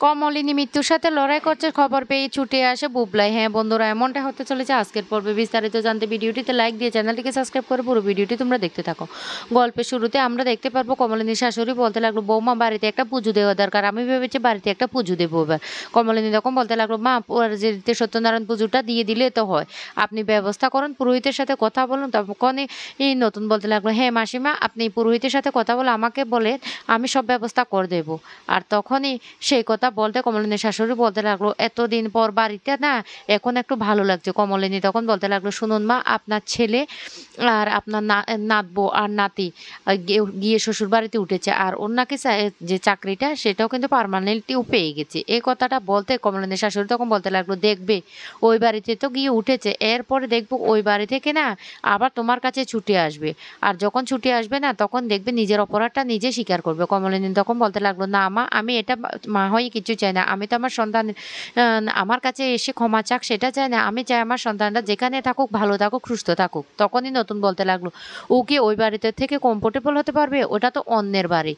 কমলিনী মৃত্যুর সাথে লড়াই করছে খবর পেয়ে ছুটে আসে বুবলাই। হ্যাঁ বন্ধুরা, এমনটা হতে চলেছে আজকের পর্বে। বিস্তারিত জানতে ভিডিওটিতে লাইক দিয়ে চ্যানেলটিকে সাবস্ক্রাইব করে পুরো ভিডিওটি তোমরা দেখতে থাকো। গল্পের শুরুতে আমরা দেখতে পারবো কমলিনীর শাশুড়ি বলতে লাগলো, বৌমা বাড়িতে একটা পুজো দেওয়া দরকার, আমি ভেবেছি বাড়িতে একটা পুজো দেবো এবার। কমলিনী তখন বলতে লাগলো, মা যে সত্যনারায়ণ পুজোটা দিয়ে দিলে তো হয়, আপনি ব্যবস্থা করুন, পুরোহিতের সাথে কথা বলুন। তখনই এই নতুন বলতে লাগলো, হ্যাঁ মাসিমা, আপনি পুরোহিতের সাথে কথা বলে আমাকে বলে, আমি সব ব্যবস্থা করে দেবো। আর তখনই সেই কথা বলতে কমলিনীর শাশুড়ি বলতে লাগলো, এতদিন পর বাড়িতে না, এখন একটু ভালো লাগছে। কমলিনী তখন বলতে লাগলো, শুনুন মা, আপনার ছেলে আর আপনার নাতবো আর নাতি গিয়ে শ্বশুর বাড়িতে উঠেছে, আর ওর নাকি যে চাকরিটা সেটাও কিন্তু পার্মানেন্টলিও পেয়ে গেছে। এই কথাটা বলতে কমলিনীর শাশুড়ি তখন বলতে লাগলো, দেখবে ওই বাড়িতে তো গিয়ে উঠেছে, এরপরে দেখবো ওই বাড়ি থেকে না আবার তোমার কাছে ছুটে আসবে, আর যখন ছুটে আসবে না তখন দেখবে নিজের অপরাধটা নিজে স্বীকার করবে। কমলিনী তখন বলতে লাগলো, না মা, আমি এটা মা হয়ে কিছু চাই না, আমি তো আমার সন্তান আমার কাছে এসে ক্ষমা চাক সেটা চাই না, আমি চাই আমার সন্তানটা যেখানে থাকুক ভালো থাকুক সুস্থ থাকুক। তখনই নতুন বলতে লাগলো, ও কি ওই বাড়িতে থেকে কমফোর্টেবল হতে পারবে? ওটা তো অন্যের বাড়ি।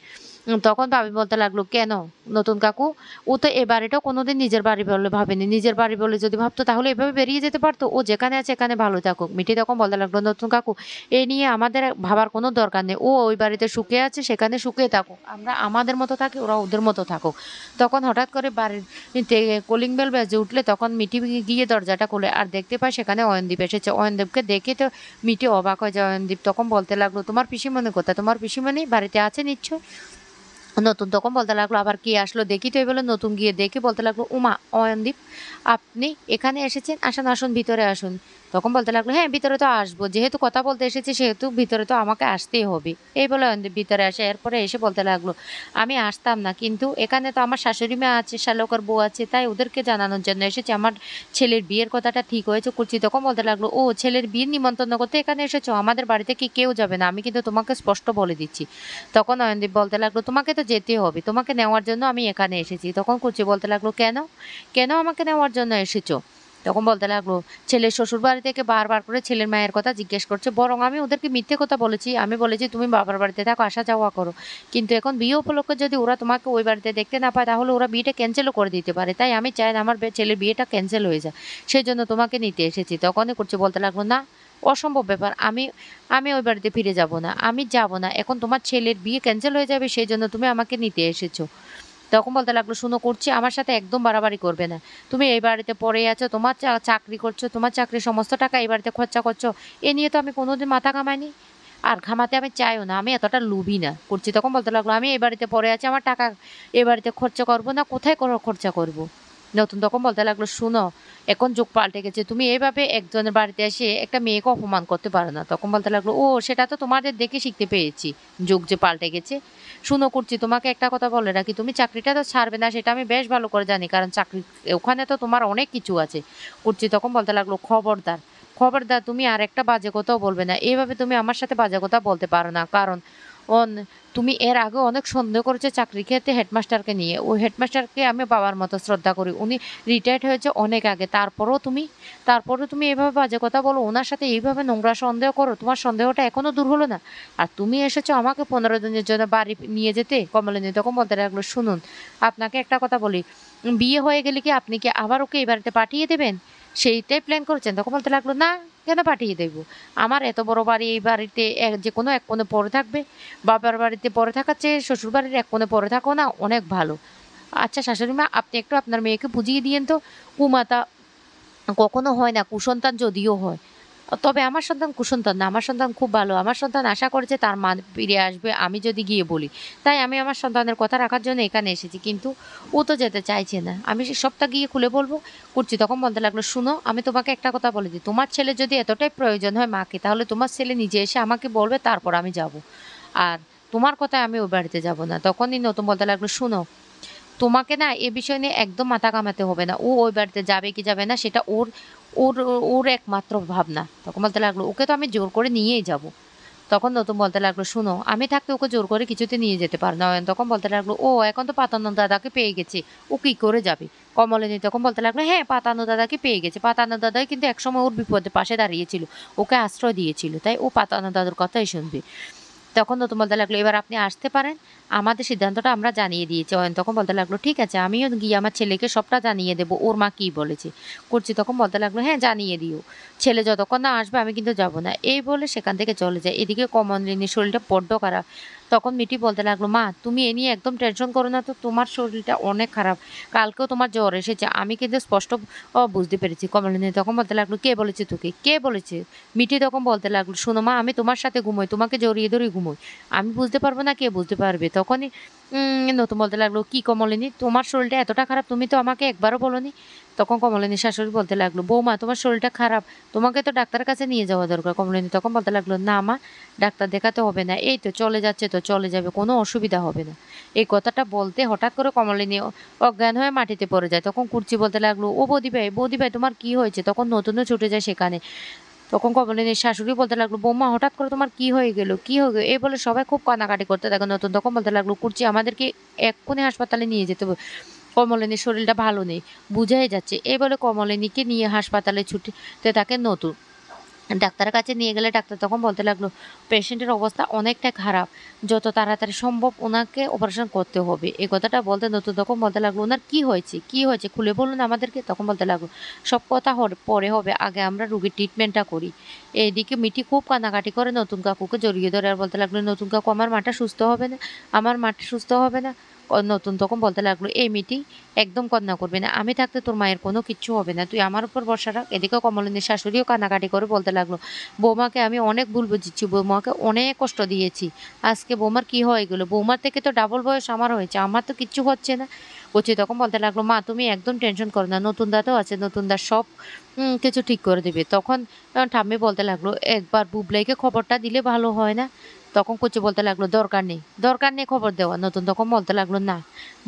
তখন ভাবি বলতে লাগলো, কেন নতুন কাকু, ও তো এ বাড়িটা কোনোদিন নিজের বাড়ি বলে ভাবেনি, নিজের বাড়ি বলে যদি ভাবতো তাহলে এভাবে বেরিয়ে যেতে পারতো, ও যেখানে আছে এখানে ভালো থাকুক। মিঠি তখন বলতে লাগলো, নতুন কাকু, এ নিয়ে আমাদের ভাবার কোনো দরকার নেই, ও ওই বাড়িতে সুখে আছে সেখানে সুখে থাকুক, আমরা আমাদের মতো থাকি, ওরা ওদের মতো থাকুক। তখন হঠাৎ করে বাড়ির কলিং বেল বেজে উঠলে তখন মিঠি গিয়ে দরজাটা খুলে আর দেখতে পায় সেখানে অয়নদীপ এসেছে। অয়নদীপকে দেখে তো মিঠি অবাক হয়ে যায়। অয়নদীপ তখন বলতে লাগলো, তোমার পিসিমণি কোথায়? তোমার পিসিমণি বাড়িতে আছে নিশ্চয়। নতুন তখন বলতে লাগলো, আবার কে আসলো দেখি তো। এই বলে নতুন গিয়ে দেখে বলতে লাগলো, উমা, অয়নদীপ আপনি এখানে এসেছেন, আসুন আসুন ভিতরে আসুন। তখন বলতে লাগলো, হ্যাঁ ভিতরে তো আসবো, যেহেতু কথা বলতে এসেছি সেহেতু ভিতরে তো আমাকে আসতেই হবে। এই বলে অয়নদীপ ভিতরে আসে। এরপরে এসে বলতে লাগলো, আমি আসতাম না, কিন্তু এখানে তো আমার শাশুড়ি মা আছে, শ্যালকের বউ আছে, তাই ওদেরকে জানানোর জন্য এসেছি আমার ছেলের বিয়ের কথাটা ঠিক হয়েছে। কুচি তখন বলতে লাগলো, ও ছেলের বিয়ের নিমন্ত্রণ করতে এখানে এসেছো? আমাদের বাড়িতে কি কেউ যাবে না, আমি কিন্তু তোমাকে স্পষ্ট বলে দিচ্ছি। তখন অয়নদীপ বলতে লাগলো, তোমাকে তো যেতে হবে, তোমাকে নেওয়ার জন্য আমি এখানে এসেছি। তখন কুচি বলতে লাগলো, কেন কেন আমাকে নেওয়ার জন্য এসেছো? তখন বলতে লাগলো, ছেলের শ্বশুর বাড়ি থেকে বারবার করে ছেলের মায়ের কথা জিজ্ঞেস করছে, বরং আমি ওদেরকে মিথ্যে কথা বলেছি, আমি বলেছি তুমি বাবার বাড়িতে থাকো, আসা যাওয়া করো, কিন্তু এখন বিয়ে উপলক্ষে যদি ওরা তোমাকে ওই বাড়িতে দেখতে না পায় তাহলে ওরা বিয়েটা ক্যান্সেলও করে দিতে পারে, তাই আমি চাই না আমার ছেলের বিয়েটা ক্যান্সেল হয়ে যায়, সেই জন্য তোমাকে নিতে এসেছি। তখনই কুচি বলতে লাগলো, না, অসম্ভব ব্যাপার, আমি আমি ওই বাড়িতে ফিরে যাব না, আমি যাব না, এখন তোমার ছেলের বিয়ে ক্যান্সেল হয়ে যাবে সেই জন্য তুমি আমাকে নিতে এসেছো। তখন বলতে লাগলো, শুনো করছি, আমার সাথে একদম বাড়াবাড়ি করবে না, তুমি এই বাড়িতে পড়ে আছো, তোমার চাকরি করছো, তোমার চাকরির সমস্ত টাকা এই বাড়িতে খরচা করছো, এ নিয়ে তো আমি কোনোদিন মাথা ঘামাইনি, আর ঘামাতে আমি চাইও না, আমি এতটা লুবি না। করছি তখন বলতে লাগলো, আমি এই বাড়িতে পড়ে আছি, আমার টাকা এ বাড়িতে খরচা করবো না, কোথায় খরচা করব। নতুন তখন বলতে লাগলো, শুনো, এখন যুগ পাল্টে গেছে, তুমি এইভাবে একজনের বাড়িতে এসে একটা মেয়েকে অপমান করতে পারো না। তখন বলতে লাগলো, ও সেটা তো তোমাদের দেখে শিখতে পেয়েছি, যুগ যে পাল্টে গেছে। শুনো করছি, তোমাকে একটা কথা বলে রাখি, তুমি চাকরিটা তো ছাড়বে না সেটা আমি বেশ ভালো করে জানি, কারণ চাকরি ওখানে তো তোমার অনেক কিছু আছে। করছি তখন বলতে লাগলো, খবরদার খবরদার, তুমি আর একটা বাজে কথাও বলবে না, এইভাবে তুমি আমার সাথে বাজে কথা বলতে পারো না, কারণ তুমি এর আগে অনেক সন্দেহ করেছো চাকরি ক্ষেত্রে হেডমাস্টারকে নিয়ে, ওই হেডমাস্টারকে আমি বাবার মতো শ্রদ্ধা করি, উনি রিটায়ার্ড হয়েছে অনেক আগে, তারপরেও তুমি এভাবে বাজে কথা বলো, ওনার সাথে এইভাবে নোংরা সন্দেহ করো, তোমার সন্দেহটা এখনো দূর হলো না, আর তুমি এসেছো আমাকে 15 দিনের জন্য বাড়ি নিয়ে যেতে। কমলিনী তখন বলতে লাগলো, শুনুন, আপনাকে একটা কথা বলি, বিয়ে হয়ে গেলে কি আপনি কি আবার ওকে এই বাড়িতে পাঠিয়ে দেবেন, সেইটাই প্ল্যান করছেন? তখন বলতে লাগলো, না, কেন পাঠিয়ে দেবো, আমার এত বড় বাড়ি, এই বাড়িতে যে কোনো এক কোণে পড়ে থাকবে, বাবার বাড়িতে পড়ে থাকার চেয়ে শ্বশুর বাড়ির এক কোণে পড়ে থাকো না অনেক ভালো। আচ্ছা শাশুড়ি মা, আপনি একটু আপনার মেয়েকে বুঝিয়ে দিয়েন তো, কুমাতা কখনো হয় না, কুসন্তান যদিও হয়, তবে আমার সন্তান কুসন্তান না, আমার সন্তান খুব ভালো, আমার সন্তান আশা করেছে তার মা ফিরে আসবে আমি যদি গিয়ে বলি, তাই আমি আমার সন্তানের কথা রাখার জন্য এখানে এসেছি, কিন্তু ও তো যেতে চাইছে না, আমি সবটা গিয়ে খুলে বলবো। করছি তখন বলতে লাগলো, শুনো, আমি তোমাকে একটা কথা বলে দিই, তোমার ছেলে যদি এতটাই প্রয়োজন হয় মাকে, তাহলে তোমার ছেলে নিজে এসে আমাকে বলবে, তারপর আমি যাব, আর তোমার কথায় আমি ওই বাড়িতে যাব না। তখনই নতুন বলতে লাগলো, শুনো, তোমাকে না এ বিষয় নিয়ে একদম মাথা ঘামাতে হবে না, ও ওই বাড়িতে যাবে কি যাবে না সেটা ওর ওর ওর একমাত্র ভাবনা। তখন বলতে লাগলো, ওকে তো আমি জোর করে নিয়েই যাব। তখন নতুন বলতে লাগলো, শুনো, আমি থাকতে ওকে জোর করে কিছুতে নিয়ে যেতে পারো না। অয়ন তখন বলতে লাগলো, ও এখন তো পাতানো দাদাকে পেয়ে গেছে, ও কি করে যাবে? কমলিনী তখন বলতে লাগলো, হ্যাঁ পাতানো দাদাকে পেয়ে গেছে, পাতানো দাদাই কিন্তু একসময় ওর বিপদের পাশে দাঁড়িয়েছিল, ওকে আশ্রয় দিয়েছিল, তাই ও পাতানো দাদার কথাই শুনবে। তখন নতুন বলতে লাগলো, এবার আপনি আসতে পারেন। আমাদের সিদ্ধান্তটা আমরা জানিয়ে দিয়েছি। অয়ন তখন বলতে লাগলো, ঠিক আছে আমিও গিয়ে আমার ছেলেকে সবটা জানিয়ে দেবো। ওর মা কি বলেছে। কুর্চি তখন বলতে লাগলো, হ্যাঁ জানিয়ে দিও। ছেলে যতক্ষণ না আসবে আমি কিন্তু যাব না। এই বলে সেখান থেকে চলে যায়। এদিকে কমলিনীর শরীরটা বড্ড খারাপ। তখন মিটি বলতে লাগলো, মা তুমি এ নিয়ে একদম টেনশন করো না তো, তোমার শরীরটা অনেক খারাপ। কালকেও তোমার জ্বর এসেছে। আমি কিন্তু স্পষ্ট বুঝতে পেরেছি। কমলিনী তখন বলতে লাগলো, কে বলেছে তোকে? কে বলেছে? মিটি তখন বলতে লাগলো, শোনো মা আমি তোমার সাথে ঘুমোই, তোমাকে জড়িয়ে ধরে ঘুমোই। আমি বুঝতে পারবো না, কে বুঝতে পারবে? তখনই নতুন বলতে লাগলো, কি কমলিনী তোমার শরীরটা এতটা খারাপ, তুমি তো আমাকে একবারও বলোনি। তখন কমলিনীর শাশুড়ি বলতে লাগলো, বৌমা তোমার শরীরটা খারাপ, তোমাকে তো ডাক্তারের কাছে নিয়ে যাওয়া দরকার। কমলিনী তখন বলতে লাগলো, না মা ডাক্তার দেখাতে হবে না, এই তো চলে যাচ্ছে, তো চলে যাবে, কোনো অসুবিধা হবে না। এই কথাটা বলতে হঠাৎ করে কমলিনী অজ্ঞান হয়ে মাটিতে পড়ে যায়। তখন কুর্চি বলতে লাগলো, ও বৌদি ভাই তোমার কি হয়েছে? তখন নতুনও ছুটে যায় সেখানে। তখন কমলিনীর শাশুড়ি বলতে লাগলো, বৌমা হঠাৎ করে তোমার কি হয়ে গেল, কি হয়ে গেল? এই বলে সবাই খুব কান্নাকাটি করতে থাকে। নতুন তখন বলতে লাগলো, কুর্চি আমাদেরকে এক্ষুনি হাসপাতালে নিয়ে যেতে হবে, কমলিনীর শরীরটা ভালো নেই, বুঝাই যাচ্ছে। এই বলে কমলিনীকে নিয়ে হাসপাতালে ছুটতে থাকে নতুন। ডাক্তারের কাছে নিয়ে গেলে ডাক্তার তখন বলতে লাগলো, পেশেন্টের অবস্থা অনেকটা খারাপ, যত তাড়াতাড়ি সম্ভব ওনাকে অপারেশন করতে হবে। এই কথাটা বলতে নতুন তখন বলতে লাগলো, ওনার কি হয়েছে, কি হয়েছে খুলে বলুন আমাদেরকে। তখন বলতে লাগলো, সব কথা পরে হবে, আগে আমরা রুগীর ট্রিটমেন্টটা করি। এইদিকে মিটি খুব কান্নাকাটি করে নতুন কাকুকে জড়িয়ে ধরে আর বলতে লাগলো, নতুন কাকু আমার মাটা সুস্থ হবে না, আমার মাটা সুস্থ হবে না। নতুন তখন বলতে লাগলো, এই মিটি একদম কান্না করবে না, আমি থাকতে তোর মায়ের কোনো কিচ্ছু হবে না, তুই আমার উপর ভরসা রাখ। এদিকে কমলিনীর শাশুড়িও কান্নাকাটি করে বলতে লাগলো, বৌমাকে আমি অনেক ভুল বুঝেছি, বৌমাকে অনেক কষ্ট দিয়েছি। আজকে বৌমার কি হয়ে গেলো? বৌমার থেকে তো ডাবল বয়স আমার হয়েছে, আমার তো কিচ্ছু হচ্ছে না। কচি তখন বলতে লাগলো, মা তুমি একদম টেনশন করো না, নতুন দা তো আছে, নতুন দা সব কিছু ঠিক করে দেবে। তখন ঠাম্মি বলতে লাগলো, একবার বুবলাইকে খবরটা দিলে ভালো হয় না? তখন কচি বলতে লাগলো, দরকার নেই খবর দেওয়া। নতুন তখন বলতে লাগলো, না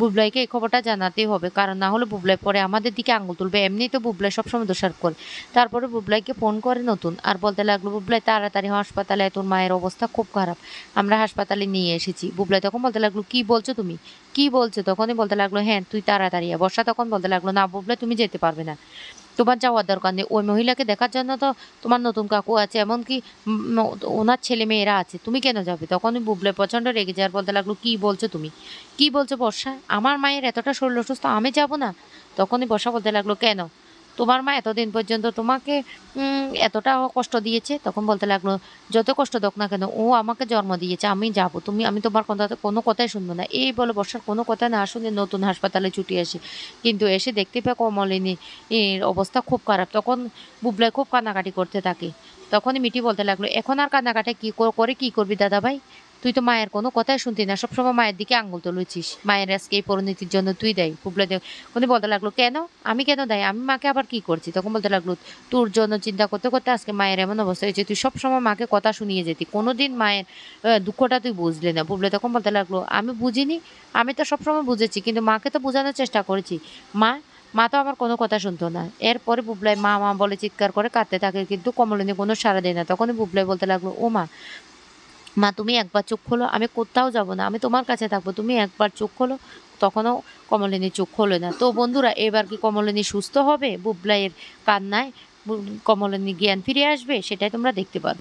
বুবলাইকে এই খবরটা জানাতেই হবে, কারণ না হলে বুবলাই পরে আমাদের দিকে আঙুল তুলবে। এমনিই তো বুবলাই সবসময় দোষারোপ করে। তারপরে বুবলাইকে ফোন করে নতুন আর বলতে লাগলো, বুবলাই তাড়াতাড়ি হাসপাতালে, তোর মায়ের অবস্থা খুব খারাপ, আমরা হাসপাতালে নিয়ে এসেছি। বুবলাই তখন বলতে লাগলো, কি বলছো তুমি, কি বলছো? তখনই বলতে লাগলো, হ্যাঁ তুই তাড়াতাড়ি আয়। বর্ষা তখন বলতে লাগলো, না বুবলাই তুমি যেতে পারবে না, তোমার যাওয়ার দরকার নেই। ওই মহিলাকে দেখার জন্য তো তোমার নতুন কাকু আছে, এমনকি ওনার ছেলে মেয়েরা আছে, তুমি কেন যাবে? তখনই বুবলাই প্রচণ্ড রেগে যায় আর বলতে লাগলো, কি বলছো তুমি, কি বলছো বর্ষা? আমার মায়ের এতটা শরীর অসুস্থ, আমি যাব না? তখনই বর্ষা বলতে লাগলো, কেন? তোমার মা এতদিন পর্যন্ত তোমাকে এতটা কষ্ট দিয়েছে। তখন বলতে লাগলো, যত কষ্ট হোক না কেন, ও আমাকে জন্ম দিয়েছে, আমি যাব, আমি তোমার কথা কোনো কথাই শুনবো না। এই বলে বর্ষার কোনো কথা না শুনে নতুন হাসপাতালে ছুটে আসে। কিন্তু এসে দেখতে পায় কমলিনী এর অবস্থা খুব খারাপ। তখন বুবলাই খুব কান্নাকাটি করতে থাকে। তখনই মিটি বলতে লাগলো, এখন আর কান্নাকাটি করে কি করবি দাদা ভাই? তুই তো মায়ের কোনো কথাই শুনতি না, সবসময় মায়ের দিকে আঙুল তুলেছিস, মায়ের আজকে এই পরিণতির জন্য তুই দায়ী। বুবলাই উনি বলতে লাগলো, কেন? আমি কেন দায়ী? আমি মাকে আবার কি করছি? তখন বলতে লাগলো, তোর জন্য চিন্তা করতে করতে আজকে মায়ের এমন অবস্থা হয়েছে, তুই সবসময় মাকে কথা শুনিয়ে যেতি, কোনোদিন মায়ের দুঃখটা তুই বুঝলি না। বুবলাই তখন বলতে লাগলো, আমি বুঝিনি, আমি তো সবসময় বুঝেছি, কিন্তু মাকে তো বোঝানোর চেষ্টা করেছি। মা মা তো আমার কোনো কথা শুনতো না। এরপরে বুবলাই মা মা বলে চিৎকার করে কাঁদতে থাকে, কিন্তু কমলিনী কোনো সাড়া দেয় না। তখনই বুবলাই বলতে লাগলো, ও মা, মা তুমি একবার চোখ খোলো, আমি কোথাও যাব না, আমি তোমার কাছে থাকবো, তুমি একবার চোখ খোলো। তখনও কমলিনী চোখ খোলে না। তো বন্ধুরা, এবার কি কমলিনী সুস্থ হবে বুবলাইয়ের কান্নায়? কমলিনী জ্ঞান ফিরে আসবে? সেটাই তোমরা দেখতে পারবে।